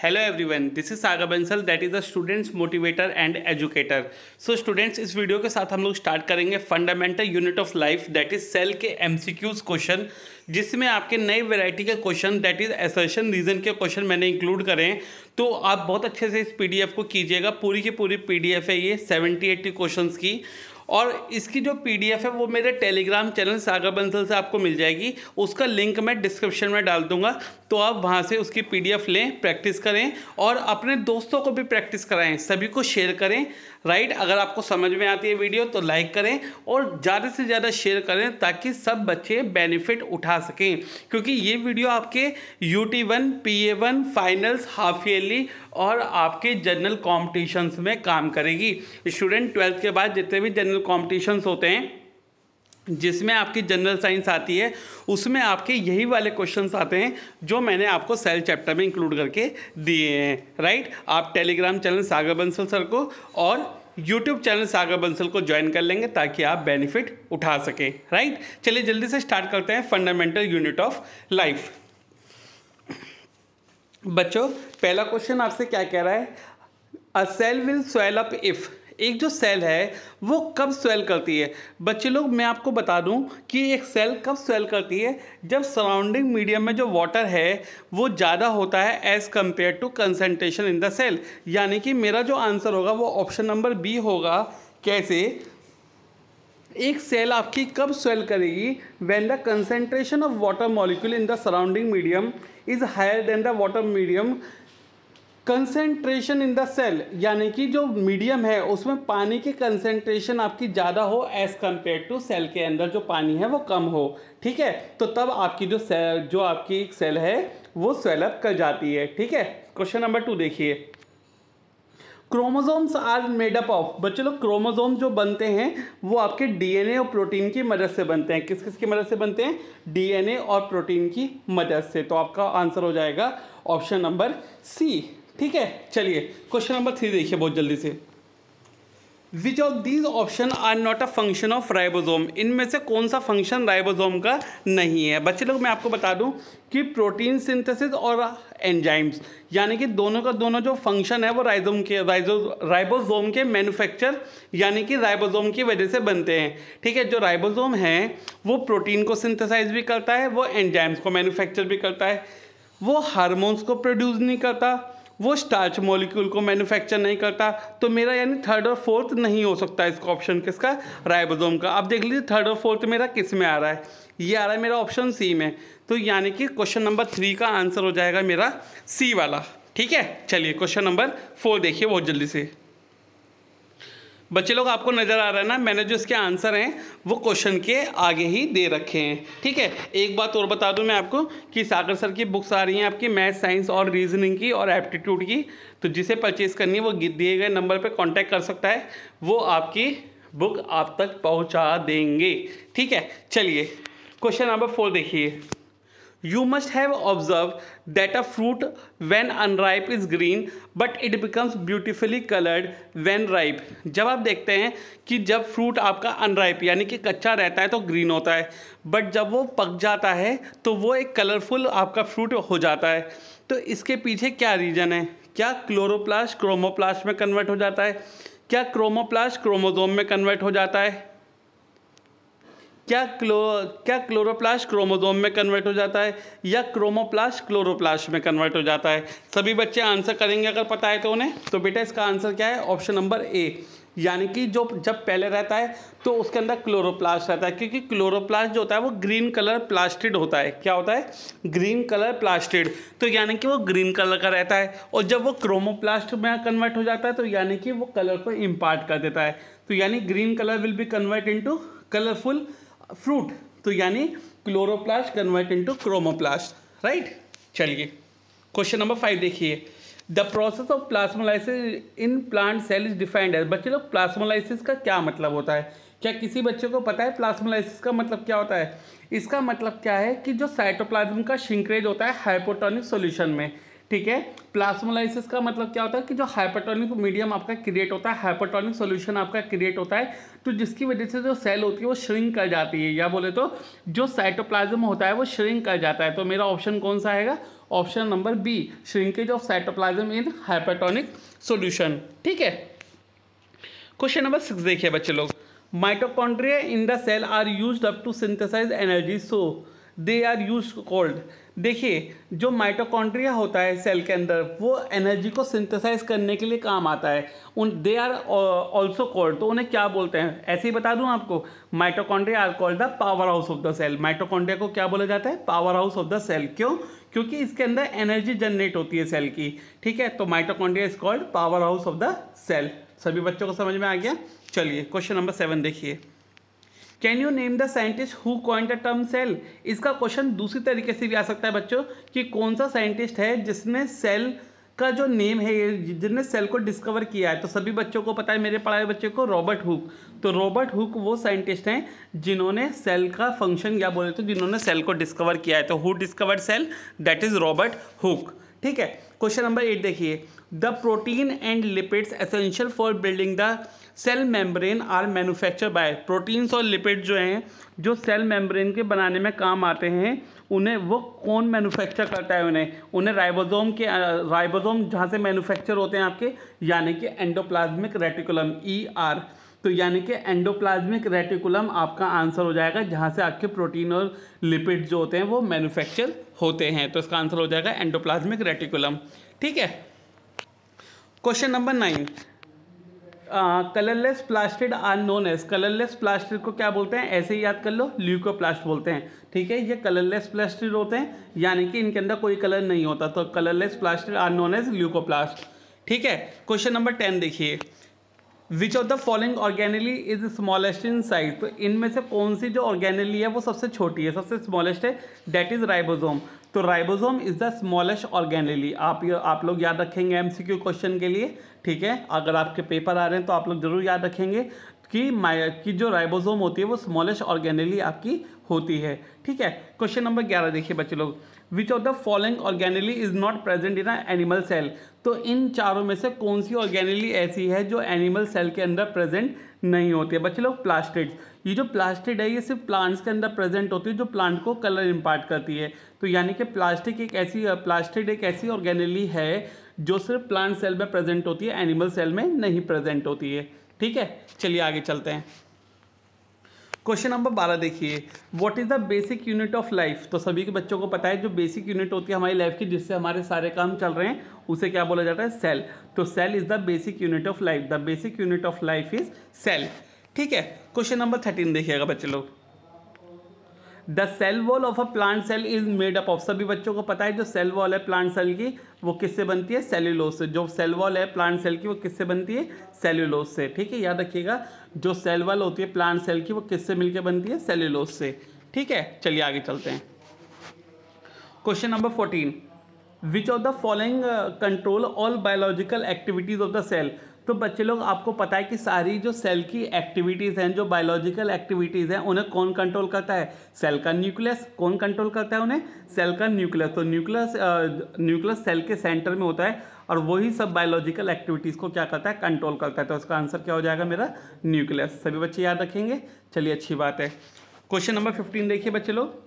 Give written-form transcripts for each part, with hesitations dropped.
Hello everyone, this is Sagar Bansal that is the students motivator and educator. So students, इस video के साथ हम लोग स्टार्ट करेंगे fundamental unit of life that is cell के MCQs question, जिसमें आपके नई वैरायटी के question that is assertion reason के क्वेश्चन मैंने इंक्लूड करे हैं। तो आप बहुत अच्छे से इस PDF को कीजिएगा। पूरी की पूरी PDF है ये 70-80 क्वेश्चंस की, और इसकी जो PDF है वो मेरे टेलीग्राम चैनल सागर बंसल से आपको मिल जाएगी। उसका लिंक मैं डिस्क्रिप्शन में डाल दूंगा, तो आप वहाँ से उसकी PDF लें, प्रैक्टिस करें और अपने दोस्तों को भी प्रैक्टिस कराएं, सभी को शेयर करें। राइट, अगर आपको समझ में आती है वीडियो तो लाइक करें और ज़्यादा से ज़्यादा शेयर करें ताकि सब बच्चे बेनिफिट उठा सकें, क्योंकि ये वीडियो आपके UT1, PA1, finals, half yearly और आपके जनरल कॉम्पिटिशन्स में काम करेगी। स्टूडेंट 12th के बाद जितने भी जनरल कॉम्पिटिशन्स होते हैं जिसमें आपकी जनरल साइंस आती है, उसमें आपके यही वाले क्वेश्चंस आते हैं जो मैंने आपको सेल चैप्टर में इंक्लूड करके दिए हैं। राइट, आप टेलीग्राम चैनल सागर बंसल सर को और यूट्यूब चैनल सागर बंसल को ज्वाइन कर लेंगे ताकि आप बेनिफिट उठा सकें। राइट, चलिए जल्दी से स्टार्ट करते हैं फंडामेंटल यूनिट ऑफ लाइफ। बच्चों, पहला क्वेश्चन आपसे क्या कह रहा है? A cell will swell up if. एक जो सेल है वो कब स्वेल करती है? बच्चे लोग, मैं आपको बता दूं कि एक सेल कब स्वेल करती है, जब सराउंडिंग मीडियम में जो वाटर है वो ज़्यादा होता है as compare to concentration in the cell. यानी कि मेरा जो आंसर होगा वो ऑप्शन नंबर बी होगा। कैसे? एक सेल आपकी कब स्वेल करेगी? When the concentration of water molecule in the surrounding medium is higher than the water medium concentration in the cell. यानी कि जो मीडियम है उसमें पानी की कंसेंट्रेशन आपकी ज़्यादा हो एज़ कम्पेयर टू सेल के अंदर जो पानी है वो कम हो। ठीक है, तो तब आपकी जो आपकी सेल है वो स्वेलअप कर जाती है। ठीक है, क्वेश्चन नंबर 2 देखिए। Chromosomes are made up of. बच्चे लोग, क्रोमोसोम जो बनते हैं वो आपके DNA और प्रोटीन की मदद से बनते हैं। किस किस की मदद से बनते हैं? DNA और प्रोटीन की मदद से। तो आपका आंसर हो जाएगा ऑप्शन नंबर सी। ठीक है, चलिए क्वेश्चन नंबर 3 देखिए बहुत जल्दी से। Which of these option are not a function of ribosome. इनमें से कौन सा फंक्शन राइबोसोम का नहीं है? बच्चे लोग, मैं आपको बता दूं कि प्रोटीन सिंथेसिस और एंजाइम्स, यानी कि दोनों का दोनों जो फंक्शन है वो राइबोसोम के मैन्युफैक्चर यानी कि राइबोसोम की वजह से बनते हैं। ठीक है, जो राइबोसोम है वो प्रोटीन को सिंथेसाइज भी करता है, वो एंजाइम्स को मैन्युफैक्चर भी करता है, वो हार्मोन्स को प्रोड्यूस नहीं करता, वो स्टार्च मॉलिक्यूल को मैन्युफैक्चर नहीं करता। तो मेरा यानी थर्ड और फोर्थ नहीं हो सकता इसका ऑप्शन, किसका? राइबोसोम का। अब देख लीजिए थर्ड और फोर्थ मेरा किस में आ रहा है? ये आ रहा है मेरा ऑप्शन सी में। तो यानी कि क्वेश्चन नंबर 3 का आंसर हो जाएगा मेरा सी वाला। ठीक है, चलिए क्वेश्चन नंबर 4 देखिए बहुत जल्दी से। बच्चे लोग, आपको नज़र आ रहा है ना, मैंने जो इसके आंसर हैं वो क्वेश्चन के आगे ही दे रखे हैं। ठीक है, एक बात और बता दूं मैं आपको कि सागर सर की बुक्स आ रही हैं आपकी मैथ, साइंस और रीजनिंग की और एप्टीट्यूड की। तो जिसे परचेज करनी है वो दिए गए नंबर पे कांटेक्ट कर सकता है, वो आपकी बुक आप तक पहुंचा देंगे। ठीक है, चलिए क्वेश्चन नंबर 4 देखिए। You must have observed that a fruit when unripe is green but it becomes beautifully colored when ripe। जब आप देखते हैं कि जब फ्रूट आपका अनराइप यानी कि कच्चा रहता है तो ग्रीन होता है, बट जब वो पक जाता है तो वो एक कलरफुल आपका फ्रूट हो जाता है। तो इसके पीछे क्या रीज़न है? क्या क्लोरोप्लास्ट क्रोमोप्लास्ट में कन्वर्ट हो जाता है? क्या क्रोमोप्लास्ट क्रोमोसोम में कन्वर्ट हो जाता है? क्या क्लोरोप्लास्ट क्रोमोसोम में कन्वर्ट हो जाता है या क्रोमोप्लास्ट क्लोरोप्लास्ट में कन्वर्ट हो जाता है? सभी बच्चे आंसर करेंगे अगर पता है तो उन्हें। तो बेटा इसका आंसर क्या है? ऑप्शन नंबर ए, यानी कि जो जब पहले रहता है तो उसके अंदर क्लोरोप्लास्ट रहता है, क्योंकि क्लोरोप्लास्ट जो होता है वो ग्रीन कलर प्लास्टिड होता है। क्या होता है? Green colour plastid. तो यानी कि वो ग्रीन कलर का रहता है, और जब वो क्रोमोप्लास्ट में कन्वर्ट हो जाता है तो यानी कि वो कलर को इम्पार्ट कर देता है। तो यानी green colour will be convert into colourful fruit. तो यानी chloroplast convert into chromoplast. Right, चलिए क्वेश्चन नंबर 5 देखिए। The process of plasmolysis in plant cell is defined as. बच्चे लोग, प्लाज्मोलाइसिस का क्या मतलब होता है? क्या किसी बच्चे को पता है प्लाज्मोलाइसिस का मतलब क्या होता है? इसका मतलब क्या है कि जो साइटोप्लाज्म का श्रिंकरेज होता है हाइपोटोनिक सॉल्यूशन में। ठीक है, प्लाज्मोलाइसिस का मतलब क्या होता है कि जो हाइपरटोनिक मीडियम आपका क्रिएट होता है, हाइपरटोनिक सॉल्यूशन आपका क्रिएट होता है, तो जिसकी वजह से जो सेल होती है वो श्रिंक कर जाती है, या बोले तो जो साइटोप्लाज्म होता है वो श्रिंक कर जाता है। तो मेरा ऑप्शन कौन सा आएगा? Option number B, shrinkage of cytoplasm in hypertonic solution. ठीक है, क्वेश्चन नंबर 6 देखिए बच्चे लोग, mitochondria in the cell are used up to synthesise energy so they are used called. देखिए जो माइटोकॉन्ड्रिया होता है सेल के अंदर वो एनर्जी को सिंथेसाइज करने के लिए काम आता है, उन दे आर ऑल्सो कोल्ड, तो उन्हें क्या बोलते हैं ऐसे ही बता दूं आपको, mitochondria are called the power house of the cell. Mitochondria को क्या बोला जाता है, power house of the cell. क्यों, क्योंकि इसके अंदर एनर्जी जनरेट होती है सेल की। ठीक है, तो mitochondria is called power house of the cell. सभी बच्चों को समझ में आ गया। चलिए क्वेश्चन नंबर 7 देखिए, can you name the scientist who coined the term cell. इसका क्वेश्चन दूसरी तरीके से भी आ सकता है बच्चों कि कौन सा साइंटिस्ट है जिसने सेल का जो नेम है, जिसने सेल को डिस्कवर किया है। तो सभी बच्चों को पता है, मेरे पढ़ाए बच्चों को, रॉबर्ट हुक। तो रॉबर्ट हुक वो साइंटिस्ट हैं जिन्होंने सेल का फंक्शन या बोले तो जिन्होंने सेल को डिस्कवर किया है। तो who discovered cell, that is Robert Hooke. ठीक है, क्वेश्चन नंबर 8 देखिए, the protein and lipids essential for building the cell membrane are manufacture by. Proteins और लिपिड जो हैं जो सेल मेम्ब्रेन के बनाने में काम आते हैं, उन्हें वो कौन मैन्युफैक्चर करता है, उन्हें राइबोसोम जहाँ से मैन्युफैक्चर होते हैं आपके, यानी कि एंडोप्लाज्मिक रेटिकुलम, ER। तो यानी कि एंडोप्लाज्मिक रेटिकुलम आपका आंसर हो जाएगा, जहाँ से आपके प्रोटीन और लिपिड जो होते हैं वो मैन्युफैक्चर होते हैं। तो इसका आंसर हो जाएगा एंडोप्लाज्मिक रेटिकुलम। ठीक है, question number 9, colourless plastid are known as. Colourless plastid को क्या बोलते हैं, ऐसे ही याद कर लो, ल्यूकोप्लास्ट बोलते हैं। ठीक है, ये कलरलेस प्लास्टिड होते हैं, यानी कि इनके अंदर कोई कलर नहीं होता। तो colourless plastid are known as leucoplast. ठीक है, क्वेश्चन नंबर 10 देखिए, which of the following organelle is smallest in size. तो इनमें से कौन सी जो ऑर्गेनेली है वो सबसे छोटी है, सबसे स्मॉलेस्ट है, दैट इज राइबोसोम। तो ribosome is the smallest organelle. आप लोग याद रखेंगे MCQ क्वेश्चन के लिए। ठीक है, अगर आपके पेपर आ रहे हैं तो आप लोग जरूर याद रखेंगे कि जो राइबोसोम होती है वो स्मॉलेस्ट ऑर्गेनेली आपकी होती है। ठीक है, क्वेश्चन नंबर 11 देखिए बच्चे लोग, which of the following organelle is not present in animal cell. तो इन चारों में से कौन सी ऑर्गेनेली ऐसी है जो एनिमल सेल के अंदर प्रेजेंट नहीं होती है। बच्चे लोग, प्लास्टिड्स। ये जो प्लास्टिड है ये सिर्फ प्लांट्स के अंदर प्रेजेंट होती है, जो प्लांट को कलर इम्पार्ट करती है। तो यानी कि प्लास्टिड एक ऐसी ऑर्गेनेली है जो सिर्फ प्लांट सेल में प्रेजेंट होती है, एनिमल सेल में नहीं प्रेजेंट होती है। ठीक है, चलिए आगे चलते हैं। क्वेश्चन नंबर 12 देखिए, what is the basic unit of life. तो सभी के बच्चों को पता है जो बेसिक यूनिट होती है हमारी लाइफ की, जिससे हमारे सारे काम चल रहे हैं, उसे क्या बोला जाता है, सेल। तो cell is the basic unit of life. The basic unit of life is cell. ठीक है, क्वेश्चन नंबर 13 देखिएगा बच्चे लोग, the cell wall of a plant cell is made up of. सभी बच्चों को पता है जो सेल वॉल है प्लांट सेल की वो किससे बनती है, सेल्यूलोज से। जो सेल वॉल है प्लांट सेल की वो किससे बनती है, सेल्यूलोज से। ठीक है, याद रखिएगा, जो सेल वॉल होती है प्लांट सेल की वो किससे मिलकर बनती है, सेल्यूलोज से। ठीक है, चलिए आगे चलते हैं। Question number 14, which of the following control all biological activities of the cell. तो बच्चे लोग आपको पता है कि सारी जो सेल की एक्टिविटीज़ हैं, जो बायोलॉजिकल एक्टिविटीज़ हैं, उन्हें कौन कंट्रोल करता है, सेल का न्यूक्लियस। कौन कंट्रोल करता है उन्हें, सेल का न्यूक्लियस। तो न्यूक्लियस सेल के सेंटर में होता है और वही सब बायोलॉजिकल एक्टिविटीज़ को क्या करता है, कंट्रोल करता है। तो इसका आंसर क्या हो जाएगा मेरा, न्यूक्लियस। सभी बच्चे याद रखेंगे। चलिए अच्छी बात है। क्वेश्चन नंबर 15 देखिए बच्चे लोग,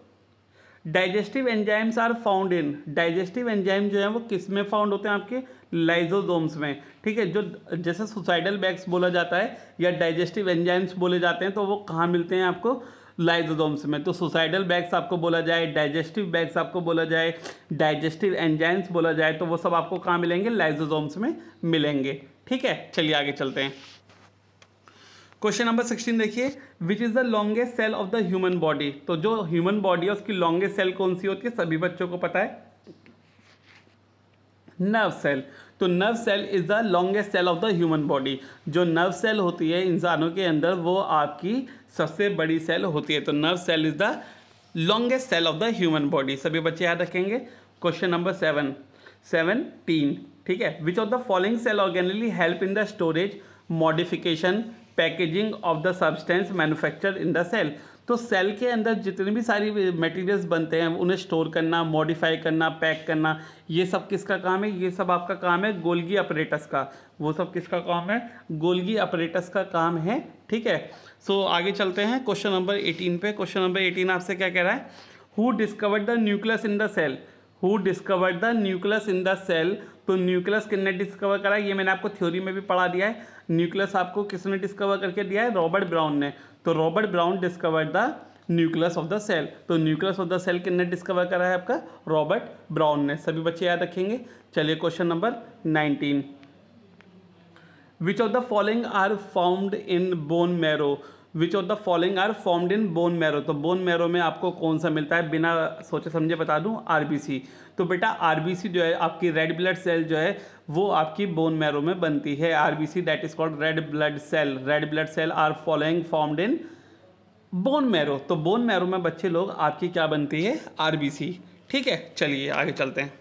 digestive enzymes are found in. Digestive enzyme जो है वो किस में फाउंड होते हैं, आपके लाइजोसोम्स में। ठीक है, जो जैसे सुसाइडल बैग्स बोला जाता है या डाइजेस्टिव एंजाइम्स बोले जाते हैं, तो वो कहाँ मिलते हैं आपको, लाइजोसोम्स में। तो सुसाइडल बैग्स आपको बोला जाए, डाइजेस्टिव बैग्स आपको बोला जाए, डाइजेस्टिव एंजाइम्स बोला जाए, तो वो सब आपको कहाँ मिलेंगे, लाइजोसोम्स में मिलेंगे। ठीक है, चलिए आगे चलते हैं। क्वेश्चन नंबर 16 देखिए, which is the longest cell of the human body. तो जो ह्यूमन बॉडी है उसकी लॉन्गेस्ट सेल कौन सी होती है, सभी बच्चों को पता है, नर्व सेल। तो nerve cell is the longest cell of the human body. जो नर्व सेल होती है इंसानों के अंदर वो आपकी सबसे बड़ी सेल होती है। तो nerve cell is the longest cell of the human body. सभी बच्चे याद रखेंगे। क्वेश्चन नंबर 17, ठीक है, which of the following cell organelle help in the storage, modification, packaging of the substance manufacture in the cell. तो cell के अंदर जितने भी सारी मटेरियल्स बनते हैं उन्हें स्टोर करना, मॉडिफाई करना, पैक करना, ये सब किसका काम है, ये सब आपका काम है गोल्गी अपरेटस का। वो सब किसका काम है, गोल्गी अपरेटस का काम है। ठीक है, सो आगे चलते हैं क्वेश्चन नंबर 18 पे। क्वेश्चन नंबर 18 आपसे क्या कह रहा है, who discovered the nucleus in the cell. Who discovered the nucleus in the cell. तो न्यूक्लियस किसने डिस्कवर करा, ये मैंने आपको थ्योरी में भी पढ़ा दिया है। न्यूक्लियस आपको किसने डिस्कवर करके दिया है, रॉबर्ट ब्राउन ने। तो Robert Brown discovered the nucleus of the cell. तो न्यूक्लियस ऑफ द सेल किसने डिस्कवर करा है, आपका रॉबर्ट ब्राउन ने। सभी बच्चे याद रखेंगे। चलिए question number 19, which of the following are found in bone marrow. Which of the following are formed in bone marrow. तो बोन मैरो में आपको कौन सा मिलता है, बिना सोचे समझे बता दूं, आरबीसी। तो बेटा आरबीसी जो है आपकी रेड ब्लड सेल जो है वो आपकी बोन मैरो में बनती है। RBC that is called red blood cell. Red blood cell are following formed in bone marrow. तो बोन मैरो में बच्चे लोग आपकी क्या बनती है, आरबीसी। ठीक है, चलिए आगे चलते हैं।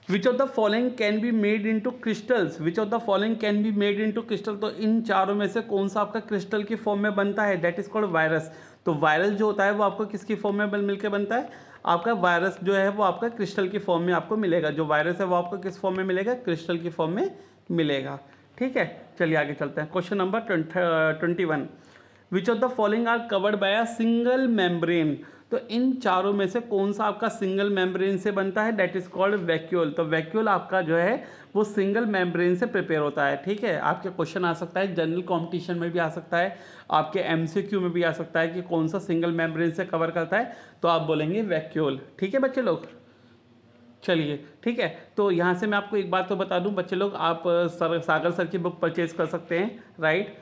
विच of the following can be made into crystals. Which of the following can be made into crystal. तो इन चारों में से कौन सा आपका क्रिस्टल की फॉर्म में बनता है, दैट इज कॉल्ड वायरस। तो वायरस जो होता है वो आपको किसकी फॉर्म में मिलकर बनता है, आपका वायरस जो है वो आपका क्रिस्टल की फॉर्म में आपको मिलेगा। जो वायरस है वो आपको किस फॉर्म में मिलेगा, क्रिस्टल की फॉर्म में मिलेगा। ठीक है, चलिए आगे चलते हैं। Question number 21, which of the following are covered by a single membrane. तो इन चारों में से कौन सा आपका सिंगल मेम्ब्रेन से बनता है, दैट इज कॉल्ड वैक्यूल। तो वैक्यूल आपका जो है वो सिंगल मेम्ब्रेन से प्रिपेयर होता है। ठीक है, आपके क्वेश्चन आ सकता है, जनरल कॉम्पिटिशन में भी आ सकता है, आपके एमसीक्यू में भी आ सकता है कि कौन सा सिंगल मेम्ब्रेन से कवर करता है, तो आप बोलेंगे वैक्यूल। ठीक है बच्चे लोग, चलिए ठीक है। तो यहाँ से मैं आपको एक बात तो बता दूँ बच्चे लोग, आप सागर सर की बुक परचेज कर सकते हैं, right.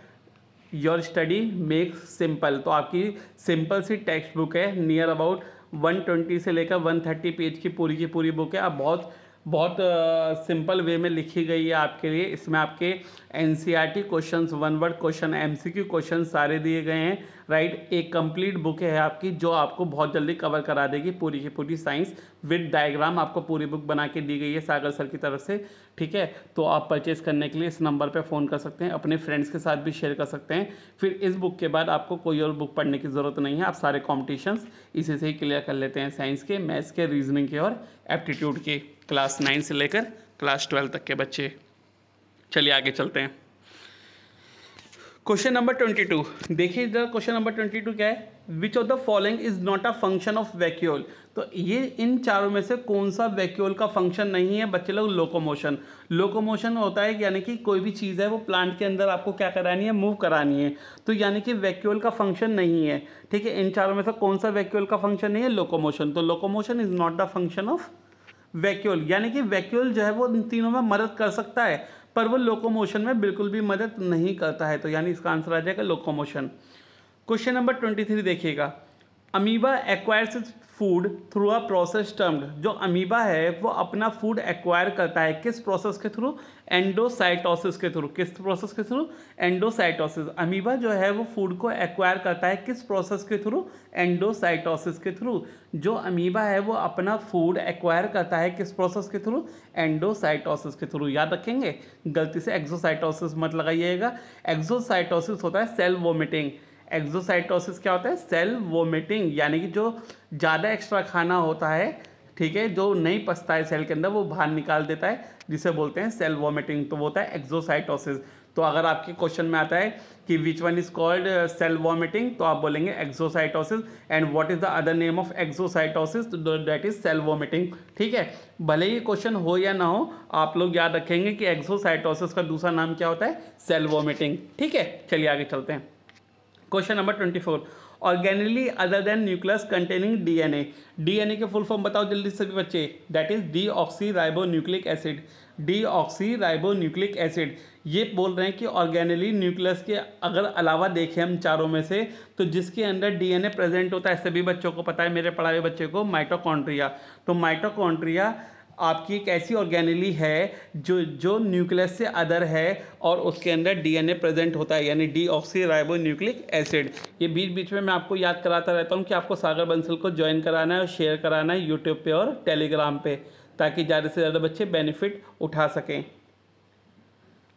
Your study makes simple. तो आपकी सिंपल सी टेक्स्ट बुक है, नियर अबाउट 120 से लेकर 130 पेज की पूरी बुक है। आप बहुत सिंपल वे में लिखी गई है आपके लिए। इसमें आपके NCERT questions, one word question, MCQ question सारे दिए गए हैं, राइट। एक कंप्लीट बुक है आपकी जो आपको बहुत जल्दी कवर करा देगी पूरी की पूरी साइंस विद डायग्राम। आपको पूरी बुक बना के दी गई है सागर सर की तरफ से। ठीक है, तो आप परचेज करने के लिए इस नंबर पर फ़ोन कर सकते हैं, अपने फ्रेंड्स के साथ भी शेयर कर सकते हैं। फिर इस बुक के बाद आपको कोई और बुक पढ़ने की ज़रूरत नहीं है, आप सारे कॉम्पिटिशन्स इसी से ही क्लियर कर लेते हैं, साइंस के, मैथ्स के, रीजनिंग के और एप्टीट्यूड के, क्लास 9 से लेकर क्लास 12 तक के बच्चे। चलिए आगे चलते हैं। क्वेश्चन नंबर 22, देखिए इधर क्वेश्चन नंबर 22 क्या है, which of the following is not a function of vacuole. तो ये इन चारों में से कौन सा वैक्यूल का फंक्शन नहीं है बच्चे लोग, लोकोमोशन। लोकोमोशन होता है यानी कि कोई भी चीज़ है वो प्लांट के अंदर आपको क्या करानी है, मूव करानी है। तो यानी कि वैक्यूल का फंक्शन नहीं है। ठीक है, इन चारों में से कौन सा वैक्यूल का फंक्शन नहीं है, लोकोमोशन। तो locomotion is not the function of vacuole. यानी कि वैक्यूल जो है वो इन तीनों में मदद कर सकता है पर वो लोकोमोशन में बिल्कुल भी मदद नहीं करता है। तो यानी इसका आंसर आ जाएगा लोकोमोशन। क्वेश्चन नंबर 23 देखिएगा, amoeba acquires food through a process termed. जो अमीबा है वो अपना फूड एक्वायर करता है किस प्रोसेस के थ्रू, एंडोसाइटोसिस के थ्रू। किस प्रोसेस के थ्रू, एंडोसाइटोसिस। अमीबा जो है वो फूड को एक्वायर करता है किस प्रोसेस के थ्रू, एंडोसाइटोसिस के थ्रू। जो अमीबा है वो अपना फूड एक्वायर करता है किस प्रोसेस के थ्रू, एंडोसाइटोसिस के थ्रू। याद रखेंगे, गलती से एक्सोसाइटोसिस मत लगाइएगा। एक्सोसाइटोसिस होता है सेल वोमिटिंग। एक्सोसाइटोसिस क्या होता है, सेल वोमिटिंग। यानी कि जो ज़्यादा एक्स्ट्रा खाना होता है, ठीक है, जो नहीं पचता है सेल के अंदर वो बाहर निकाल देता है, जिसे बोलते हैं सेल वोमिटिंग। तो वो होता है एक्सोसाइटोसिस। तो अगर आपके क्वेश्चन में आता है कि which one is called cell vomiting, तो आप बोलेंगे exocytosis. And what is the other name of exocytosis, that is cell vomiting. ठीक है, भले ही क्वेश्चन हो या ना हो, आप लोग याद रखेंगे कि एक्सोसाइटोसिस का दूसरा नाम क्या होता है, सेल वोमिटिंग। ठीक है, चलिए आगे चलते हैं। Question number 24, organelle other than nucleus containing DNA. DNA के फुल फॉर्म बताओ जल्दी सभी बच्चे, that is D oxy ribo nucleic acid. D oxy ribo nucleic acid. ये बोल रहे हैं कि ऑर्गेनली न्यूक्लियस के अगर अलावा देखें हम चारों में से, तो जिसके अंदर डीएनए प्रेजेंट होता है, सभी बच्चों को पता है, मेरे पढ़ाए हुए बच्चे को, माइटोकॉन्ड्रिया। तो माइटोकॉन्ड्रिया आपकी एक ऐसी ऑर्गेनली है जो न्यूक्लियस से अदर है और उसके अंदर डीएनए प्रेजेंट होता है, यानी D oxy ribo nucleic acid. ये बीच बीच में मैं आपको याद कराता रहता हूँ कि आपको सागर बंसल को ज्वाइन कराना है और शेयर कराना है यूट्यूब पे और टेलीग्राम पे, ताकि ज़्यादा से ज़्यादा बच्चे बेनिफिट उठा सकें।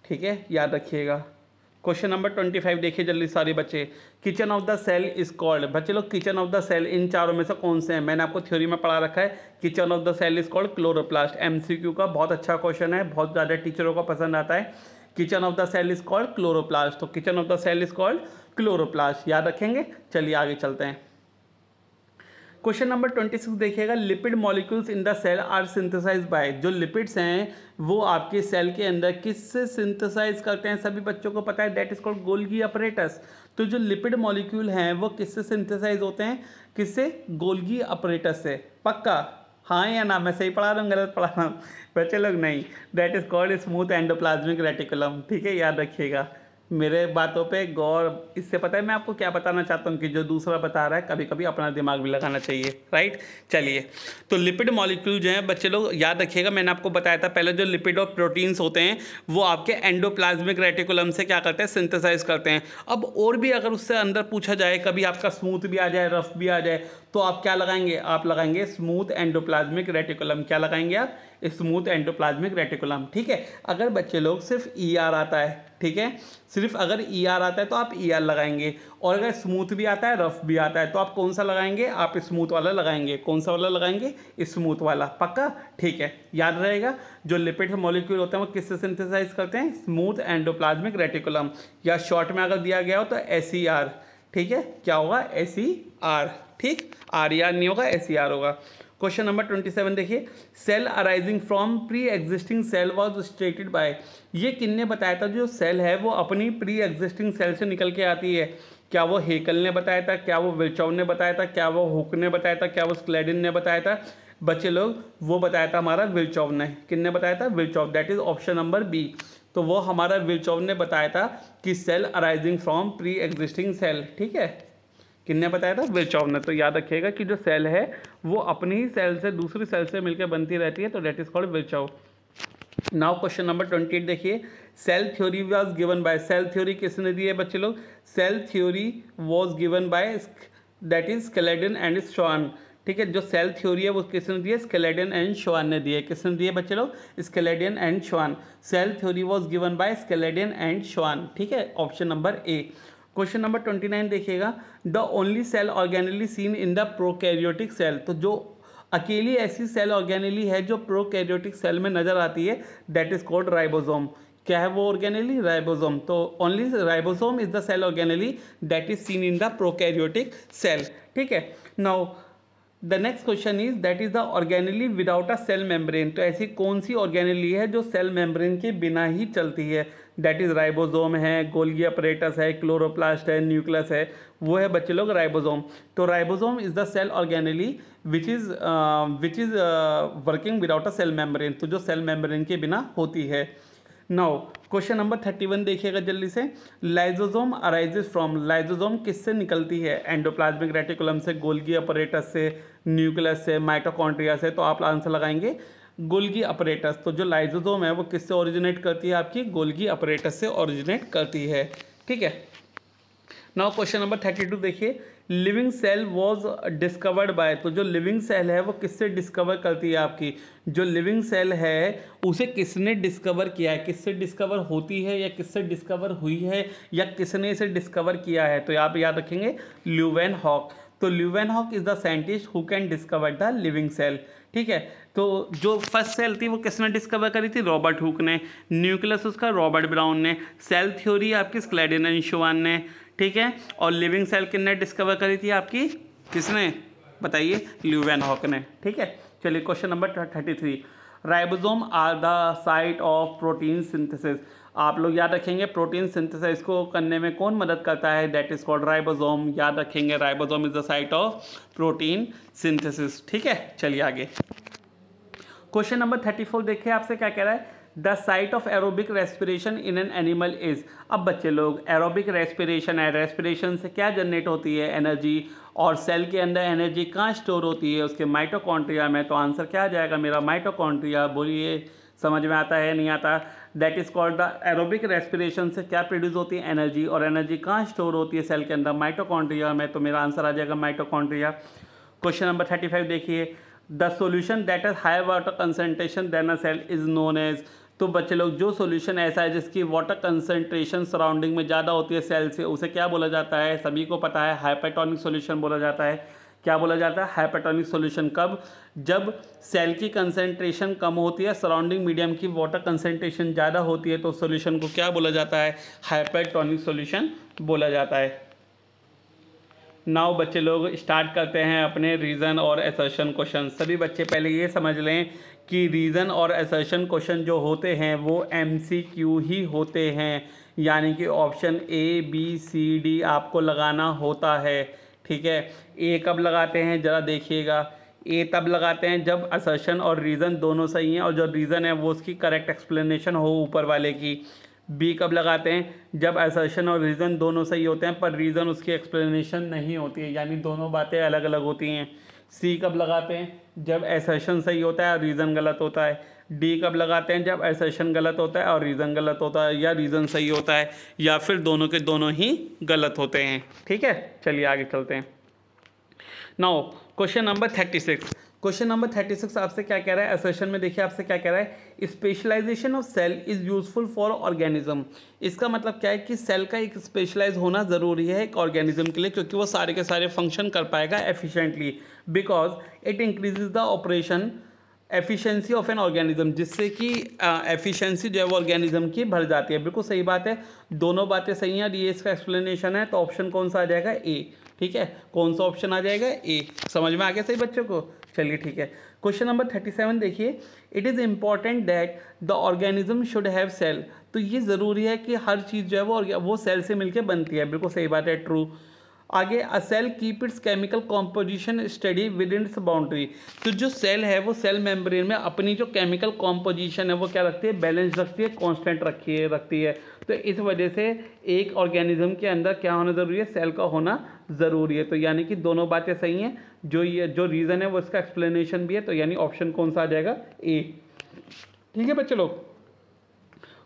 ठीक है, याद रखिएगा। क्वेश्चन नंबर 25 देखिए जल्दी सारे बच्चे, kitchen of the cell is called. बच्चे लोग किचन ऑफ द सेल इन चारों में से कौन से हैं, मैंने आपको थ्योरी में पढ़ा रखा है। Kitchen of the cell is called chloroplast. MCQ का बहुत अच्छा क्वेश्चन है, बहुत ज़्यादा टीचरों को पसंद आता है। Kitchen of the cell is called chloroplast. तो kitchen of the cell is called chloroplast, याद रखेंगे। चलिए आगे चलते हैं। क्वेश्चन नंबर 26 देखिएगा, lipid molecules in the cell are synthesised by, जो लिपिड्स हैं वो आपके सेल के अंदर किससे सिंथेसाइज करते हैं, सभी बच्चों को पता है, that is called Golgi apparatus. तो जो लिपिड मॉलिक्यूल हैं वो किससे सिंथेसाइज होते हैं, किससे, गोल्गी अपरेटस से। पक्का हाँ या ना, मैं सही पढ़ा रहा हूँ गलत पढ़ा रहा हूँ बच्चे लोग, नहीं, that is called smooth endoplasmic reticulum. ठीक है, याद रखिएगा मेरे बातों पे गौर। इससे पता है मैं आपको क्या बताना चाहता हूँ कि जो दूसरा बता रहा है कभी कभी अपना दिमाग भी लगाना चाहिए, राइट। चलिए, तो लिपिड मॉलिक्यूल जो हैं बच्चे लोग याद रखिएगा, मैंने आपको बताया था पहले, जो लिपिड और प्रोटीन्स होते हैं वो आपके एंडोप्लाज्मिक रेटिकुलम से क्या करते हैं, सिंथेसाइज करते हैं। अब और भी अगर उससे अंदर पूछा जाए, कभी आपका स्मूथ भी आ जाए, रफ भी आ जाए, तो आप क्या लगाएंगे, आप लगाएंगे स्मूथ एंडोप्लाज्मिक रेटिकुलम। क्या लगाएंगे आप, स्मूथ एंडोप्लाज्मिक रेटिकुलम। ठीक है, अगर बच्चे लोग सिर्फ ER आता है, ठीक है, सिर्फ अगर ER आता है तो आप ER लगाएंगे, और अगर स्मूथ भी आता है, रफ भी आता है, तो आप कौन सा लगाएंगे, आप स्मूथ वाला लगाएंगे। कौन सा वाला लगाएंगे, स्मूथ वाला। पक्का, ठीक है, याद रहेगा। जो लिपिड मॉलिक्यूल होते हैं वो किससे सिंथेसाइज करते हैं, स्मूथ एंडोप्लाज्मिक रेटिकुलम, या शॉर्ट में अगर दिया गया हो तो SER। ठीक है, क्या होगा, SER। ठीक, RER नहीं होगा, SER होगा। क्वेश्चन नंबर 27 देखिए, cell arising from pre existing cell was stated by, ये किन्ने बताया था, जो सेल है वो अपनी प्री एग्जिस्टिंग सेल से निकल के आती है। क्या वो हेकल ने बताया था, क्या वो विल्चॉव ने बताया था, क्या वो हुक ने बताया था, क्या वो स्क्लेडन ने बताया था, बच्चे लोग, वो बताया था हमारा विल्चॉव ने। किन्ने बताया था, Virchow, that is option number B. तो वो हमारा विल्चॉव ने बताया था कि cell arising from pre existing cell. ठीक है, किन्ने बताया था, विल्चॉव ने। तो याद रखिएगा कि जो सेल है वो अपनी ही सेल से दूसरी सेल से मिलकर बनती रहती है, तो that is called Virchow. Now question number 28 देखिए, cell theory was given by, cell theory किसने दी है बच्चे लोग, cell theory was given by, that is Schleiden and Schwann. ठीक है, जो सेल थ्योरी है वो किसने दी है, स्केलेडन एंड श्वान ने दी है। किसने दी है बच्चे लोग, Schleiden and Schwann. Cell theory was given by Schleiden and Schwann. ठीक है, option number A. Question number 29 देखिएगा, the only cell organelle seen in the prokaryotic cell, तो जो अकेली ऐसी सेल ऑर्गेनली है जो प्रोकैरियोटिक सेल में नजर आती है, दैट इज कॉल्ड राइबोसोम। क्या है वो ऑर्गेनली, राइबोसोम। तो only ribosome is the cell organelle that is seen in the prokaryotic cell. ठीक है, now the next question is, that is the organelle without a cell membrane, तो ऐसी कौन सी organelle है जो सेल मेम्ब्रेन के बिना ही चलती है, दैट इज राइबोसोम है, गोल्गी अपरेटस है, क्लोरोप्लास्ट है, न्यूक्लियस है, वो है बच्चे लोग राइबोसोम। तो ribosome is the cell organelle which is working without a cell membrane, तो जो सेल मेम्ब्रेन के बिना होती है। नाउ क्वेश्चन नंबर 31 देखिएगा जल्दी से, लाइजोसोम अराइजेस फ्रॉम, लाइजोसोम किससे निकलती है, एंडोप्लाज्मिक रेटिकुलम से, गोल्गी अपरेटस से, न्यूक्लियस से, माइटोकॉन्ड्रिया से, तो आप आंसर लगाएंगे गोल्गी अपरेटस। तो जो लाइजोसोम है वो किससे ओरिजिनेट करती है, आपकी गोल्गी अपरेटस से ओरिजिनेट करती है। ठीक है, नाउ क्वेश्चन नंबर 32 देखिए, living cell was discovered by, तो जो लिविंग सेल है वो किससे डिस्कवर करती है, आपकी जो लिविंग सेल है उसे किसने डिस्कवर किया है, किससे डिस्कवर होती है या किससे डिस्कवर हुई है या किसने इसे डिस्कवर किया है, तो आप याद रखेंगे ल्यूवेनहॉक। तो Leeuwenhoek is the scientist who can discover the living cell. ठीक है, तो जो फर्स्ट सेल थी वो किसने डिस्कवर करी थी, रॉबर्ट हुक ने। न्यूक्लियस उसका रॉबर्ट ब्राउन ने। सेल थ्योरी आपकी स्क्लेडन एंड श्वान ने। ठीक है, और लिविंग सेल किसने डिस्कवर करी थी आपकी, किसने बताइए, ल्यूवेनहॉक ने। ठीक है, चलिए question number 33, ribosome are the site of protein synthesis, आप लोग याद रखेंगे प्रोटीन सिंथेसिस को करने में कौन मदद करता है, दैट इज कॉल्ड राइबोसोम। याद रखेंगे ribosome is the site of protein synthesis. ठीक है, चलिए आगे क्वेश्चन नंबर 34 देखिए, आपसे क्या कह रहा है, the site of aerobic respiration in an animal is. अब बच्चे लोग, एरोबिक रेस्पिरेशन है, रेस्पिरेशन से क्या जनरेट होती है, एनर्जी, और सेल के अंदर एनर्जी कहाँ स्टोर होती है, उसके माइटोकॉन्ड्रिया में। तो आंसर क्या आ जाएगा मेरा, माइटोकॉन्ड्रिया। बोलिए समझ में आता है नहीं आता, that is called the aerobic respiration से क्या प्रोड्यूस होती है, एनर्जी, और एनर्जी कहाँ स्टोर होती है सेल के अंदर, माइटोकॉन्ड्रिया में। तो मेरा आंसर आ जाएगा माइटोकॉन्ड्रिया। क्वेश्चन नंबर 35 देखिए, the solution that is high water concentration than a cell is known as. तो बच्चे लोग, जो सॉल्यूशन ऐसा है जिसकी वाटर कंसंट्रेशन सराउंडिंग में ज़्यादा होती है सेल से, उसे क्या बोला जाता है, सभी को पता है, हाइपरटोनिक सॉल्यूशन बोला जाता है। क्या बोला जाता है, हाइपरटोनिक सॉल्यूशन। कब, जब सेल की कंसंट्रेशन कम होती है, सराउंडिंग मीडियम की वाटर कंसंट्रेशन ज़्यादा होती है, तो सॉल्यूशन को क्या बोला जाता है, हाइपरटोनिक सॉल्यूशन बोला जाता है। नाउ बच्चे लोग स्टार्ट करते हैं अपने रीज़न और असर्शन क्वेश्चन। सभी बच्चे पहले ये समझ लें कि रीज़न और असर्शन क्वेश्चन जो होते हैं वो MCQ ही होते हैं, यानी कि option A B C D आपको लगाना होता है। ठीक है, ए कब लगाते हैं ज़रा देखिएगा, ए तब लगाते हैं जब असर्शन और रीज़न दोनों सही हैं और जो रीज़न है वो उसकी करेक्ट एक्सप्लेनेशन हो ऊपर वाले की। बी कब लगाते हैं जब असर्शन और रीज़न दोनों सही होते हैं पर रीज़न उसकी एक्सप्लेनेशन नहीं होती है, यानी दोनों बातें अलग अलग होती हैं। सी कब लगाते हैं जब असर्शन सही होता है और रीज़न गलत होता है। डी कब लगाते हैं जब असर्शन गलत होता है और रीज़न गलत होता है, या रीज़न सही होता है या फिर दोनों के दोनों ही गलत होते हैं। ठीक है, चलिए आगे चलते हैं। Now question number 36। Question number 36 आपसे क्या कह रहा है, असर्शन में देखिए आपसे क्या कह रहा है, specialization of cell is useful for organism. इसका मतलब क्या है कि सेल का एक स्पेशलाइज होना ज़रूरी है एक ऑर्गेनिज्म के लिए, क्योंकि वो सारे के सारे फंक्शन कर पाएगा efficiently, because it increases the operation efficiency of an organism, जिससे कि एफिशिएंसी जो है वो ऑर्गेनिज्म की बढ़ जाती है। बिल्कुल सही बात है, दोनों बातें सही हैं, ये इसका एक्सप्लेनेशन है, तो ऑप्शन कौन सा आ जाएगा, ए। ठीक है, कौन सा ऑप्शन आ जाएगा, ए। समझ में आ गया सही बच्चों को, चलिए ठीक है। क्वेश्चन नंबर 37 देखिए, it is important that the organism should have cell. तो ये ज़रूरी है कि हर चीज़ जो है वो सेल से मिलकर बनती है। बिल्कुल सही बात है, ट्रू। आगे, a cell keep its chemical composition study within its boundary. तो जो सेल है वो सेल मेम्ब्रेन में अपनी जो केमिकल कॉम्पोजिशन है वो क्या रखती है, बैलेंस रखती है, कांस्टेंट रखती है। तो इस वजह से एक ऑर्गेनिज्म के अंदर क्या होना ज़रूरी है, सेल का होना ज़रूरी है। तो यानी कि दोनों बातें सही हैं, जो रीज़न है वो इसका एक्सप्लेनेशन भी है, तो यानी ऑप्शन कौन सा आ जाएगा, ए। ठीक है बच्चे लोग।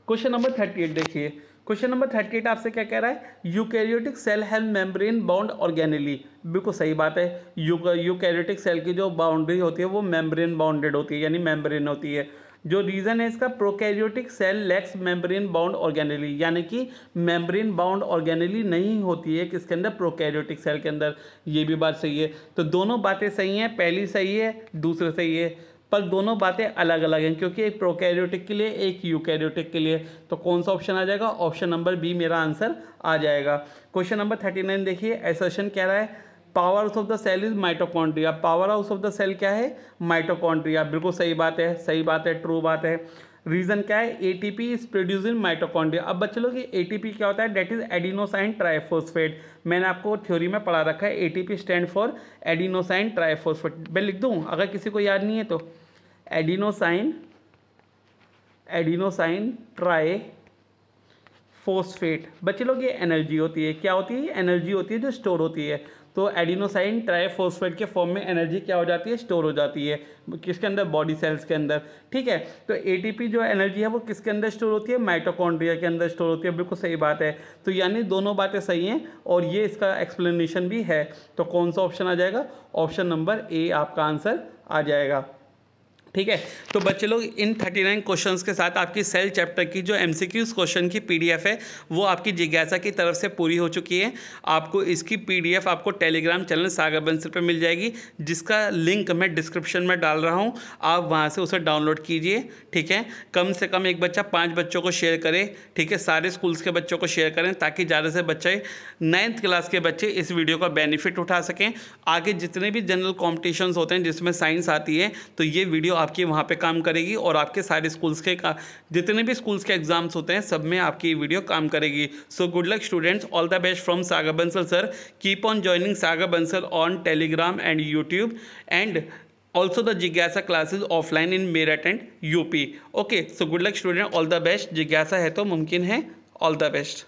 क्वेश्चन नंबर 38 देखिए, क्वेश्चन नंबर 38 आपसे क्या कह रहा है, eukaryotic cell have membrane bound organelle. बिल्कुल सही बात है, यूकैरियोटिक सेल की जो बाउंड्री होती है वो मेम्ब्रेन बाउंडेड होती है, यानी मेम्ब्रेन होती है। जो रीज़न है इसका, prokaryotic cell lacks membrane bound organelle, यानी कि मेम्ब्रेन बाउंड ऑर्गेनली नहीं होती है किसके अंदर, प्रोकैरियोटिक सेल के अंदर। ये भी बात सही है, तो दोनों बातें सही हैं, पहली सही है, दूसरी सही है, पर दोनों बातें अलग अलग हैं, क्योंकि एक प्रोकैरियोटिक के लिए एक यूकैरियोटिक के लिए। तो कौन सा ऑप्शन आ जाएगा, ऑप्शन नंबर बी मेरा आंसर आ जाएगा। क्वेश्चन नंबर 39 देखिए, असर्शन कह रहा है power house of the cell is mitochondria. Power house of the cell क्या है, माइटोकॉन्ड्रिया। बिल्कुल सही बात है, सही बात है, ट्रू बात है। रीज़न क्या है, ATP is produce in mitochondria. अब बच्चे लोग, एटीपी क्या होता है, डेट इज एडिनोसाइन ट्राइफॉस्फेट। मैंने आपको थ्योरी में पढ़ा रखा है, ATP stand for adenosine triphosphate. मैं लिख दूँ अगर किसी को याद नहीं है तो, एडिनोसाइन ट्राइफॉस्फेट। बच्चे लोग ये एनर्जी होती है, क्या होती है, एनर्जी होती है जो स्टोर होती है। तो एडिनोसाइन ट्राइफॉस्फेट के फॉर्म में एनर्जी क्या हो जाती है, स्टोर हो जाती है, किसके अंदर, बॉडी सेल्स के अंदर। ठीक है, तो एटीपी जो एनर्जी है वो किसके अंदर स्टोर होती है, माइटोकॉन्ड्रिया के अंदर स्टोर होती है। बिल्कुल सही बात है, तो यानी दोनों बातें सही हैं और ये इसका एक्सप्लेनेशन भी है। तो कौन सा ऑप्शन आ जाएगा, ऑप्शन नंबर ए आपका आंसर आ जाएगा। ठीक है, तो बच्चे लोग इन 39 क्वेश्चंस के साथ आपकी सेल चैप्टर की जो MCQs क्वेश्चन की PDF है वो आपकी जिज्ञासा की तरफ से पूरी हो चुकी है। आपको इसकी PDF आपको टेलीग्राम चैनल सागर बंसल पे मिल जाएगी, जिसका लिंक मैं डिस्क्रिप्शन में डाल रहा हूँ, आप वहाँ से उसे डाउनलोड कीजिए। ठीक है, कम से कम एक बच्चा 5 बच्चों को शेयर करे। ठीक है, सारे स्कूल्स के बच्चों को शेयर करें ताकि ज़्यादा से बच्चे 9th क्लास के बच्चे इस वीडियो का बेनिफिट उठा सकें। आगे जितने भी जनरल कॉम्पिटिशन्स होते हैं जिसमें साइंस आती है तो ये वीडियो आपकी वहाँ पे काम करेगी और आपके सारे स्कूल्स के जितने भी स्कूल्स के एग्जाम्स होते हैं सब में आपकी ये वीडियो काम करेगी। So good luck students, all the best from Sagar Bansal sir. Keep on joining Sagar Bansal on Telegram and YouTube and also the जिज्ञासा classes offline in Meerut and UP. Okay, so good luck student, all the best. जिज्ञासा है तो मुमकिन है, all the best.